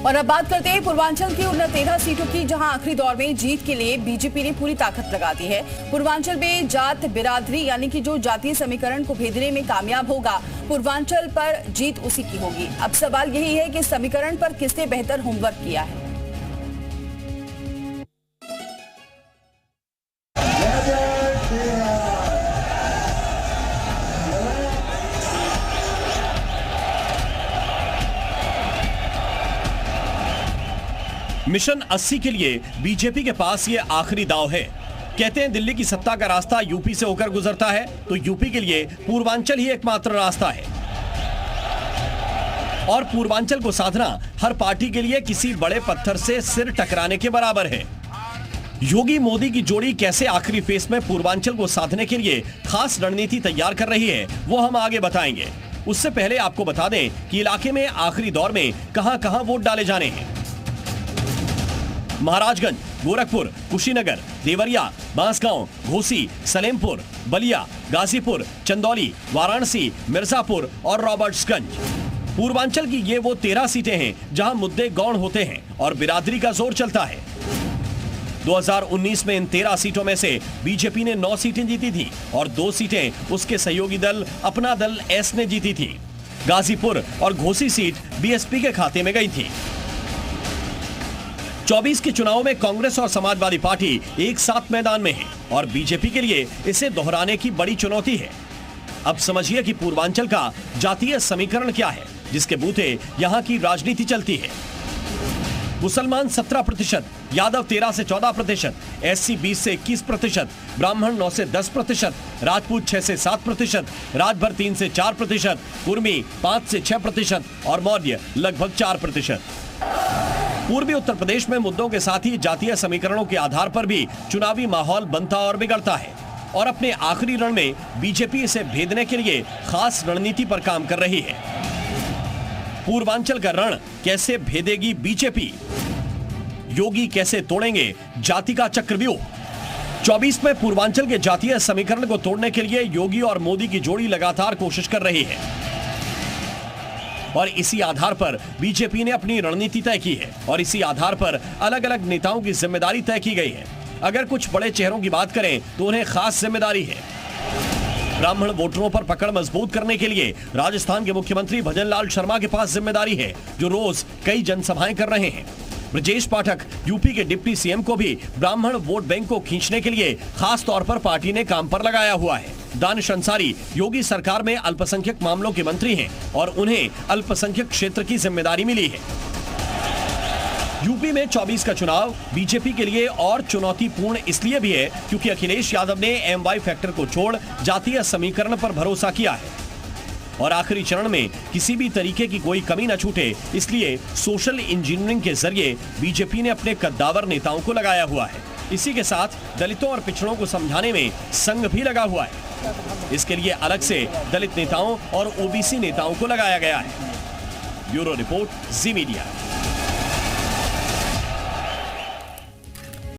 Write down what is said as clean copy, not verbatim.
और अब बात करते हैं पूर्वांचल की उन 13 सीटों की जहां आखिरी दौर में जीत के लिए बीजेपी ने पूरी ताकत लगा दी है। पूर्वांचल में जात बिरादरी यानी कि जो जातीय समीकरण को भेदने में कामयाब होगा, पूर्वांचल पर जीत उसी की होगी। अब सवाल यही है कि समीकरण पर किसने बेहतर होमवर्क किया है। मिशन 80 के लिए बीजेपी के पास ये आखिरी दाव है। कहते हैं दिल्ली की सत्ता का रास्ता यूपी से होकर गुजरता है, तो यूपी के लिए पूर्वांचल ही एकमात्र रास्ता है। और पूर्वांचल को साधना हर पार्टी के लिए किसी बड़े पत्थर से सिर टकराने के बराबर है। योगी मोदी की जोड़ी कैसे आखिरी फेस में पूर्वांचल को साधने के लिए खास रणनीति तैयार कर रही है, वो हम आगे बताएंगे। उससे पहले आपको बता दें कि इलाके में आखिरी दौर में कहां-कहां वोट डाले जाने हैं। महाराजगंज, गोरखपुर, कुशीनगर, देवरिया, बांसगांव, घोसी, सलेमपुर, बलिया, गाजीपुर, चंदौली, वाराणसी, मिर्जापुर और रॉबर्ट्सगंज। पूर्वांचल की ये वो 13 सीटें हैं जहां मुद्दे गौण होते हैं और बिरादरी का जोर चलता है। 2019 में इन 13 सीटों में से बीजेपी ने 9 सीटें जीती थी और 2 सीटें उसके सहयोगी दल अपना दल एस ने जीती थी। गाजीपुर और घोसी सीट बीएसपी के खाते में गई थी। 24 के चुनाव में कांग्रेस और समाजवादी पार्टी एक साथ मैदान में है और बीजेपी के लिए इसे दोहराने की बड़ी चुनौती है। अब समझिए कि पूर्वांचल का जातीय समीकरण क्या है, जिसके बूते यहां की राजनीति चलती है। मुसलमान 17%, यादव 13 से 14%, एससी 20 से 21%, ब्राह्मण 9 से 10%, राजपूत 6 से 7%, राजभर 3 से 4%, कुर्मी 5 से 6% और मौर्य लगभग 4%। पूर्वी उत्तर प्रदेश में मुद्दों के साथ ही जातीय समीकरणों के आधार पर भी चुनावी माहौल बनता और बिगड़ता है और अपने आखिरी रण में बीजेपी इसे भेदने के लिए खास रणनीति पर काम कर रही है। पूर्वांचल का रण कैसे भेदेगी बीजेपी? योगी कैसे तोड़ेंगे जाति का चक्रव्यूह? 24 में पूर्वांचल के जातीय समीकरण को तोड़ने के लिए योगी और मोदी की जोड़ी लगातार कोशिश कर रही है और इसी आधार पर बीजेपी ने अपनी रणनीति तय की है और इसी आधार पर अलग अलग नेताओं की जिम्मेदारी तय की गई है। अगर कुछ बड़े चेहरों की बात करें तो उन्हें खास जिम्मेदारी है। ब्राह्मण वोटरों पर पकड़ मजबूत करने के लिए राजस्थान के मुख्यमंत्री भजन लाल शर्मा के पास जिम्मेदारी है, जो रोज कई जनसभाएं कर रहे हैं। ब्रजेश पाठक यूपी के डिप्टी सीएम को भी ब्राह्मण वोट बैंक को खींचने के लिए खास तौर पर पार्टी ने काम पर लगाया हुआ है। दानिश अंसारी योगी सरकार में अल्पसंख्यक मामलों के मंत्री हैं और उन्हें अल्पसंख्यक क्षेत्र की जिम्मेदारी मिली है। यूपी में 24 का चुनाव बीजेपी के लिए और चुनौतीपूर्ण इसलिए भी है क्योंकि अखिलेश यादव ने एमवाई फैक्टर को छोड़ जातीय समीकरण पर भरोसा किया है और आखिरी चरण में किसी भी तरीके की कोई कमी न छूटे, इसलिए सोशल इंजीनियरिंग के जरिए बीजेपी ने अपने कद्दावर नेताओं को लगाया हुआ है। इसी के साथ दलितों और पिछड़ों को समझाने में संघ भी लगा हुआ है। इसके लिए अलग से दलित नेताओं और ओबीसी नेताओं को लगाया गया है। ब्यूरो रिपोर्ट, जी मीडिया।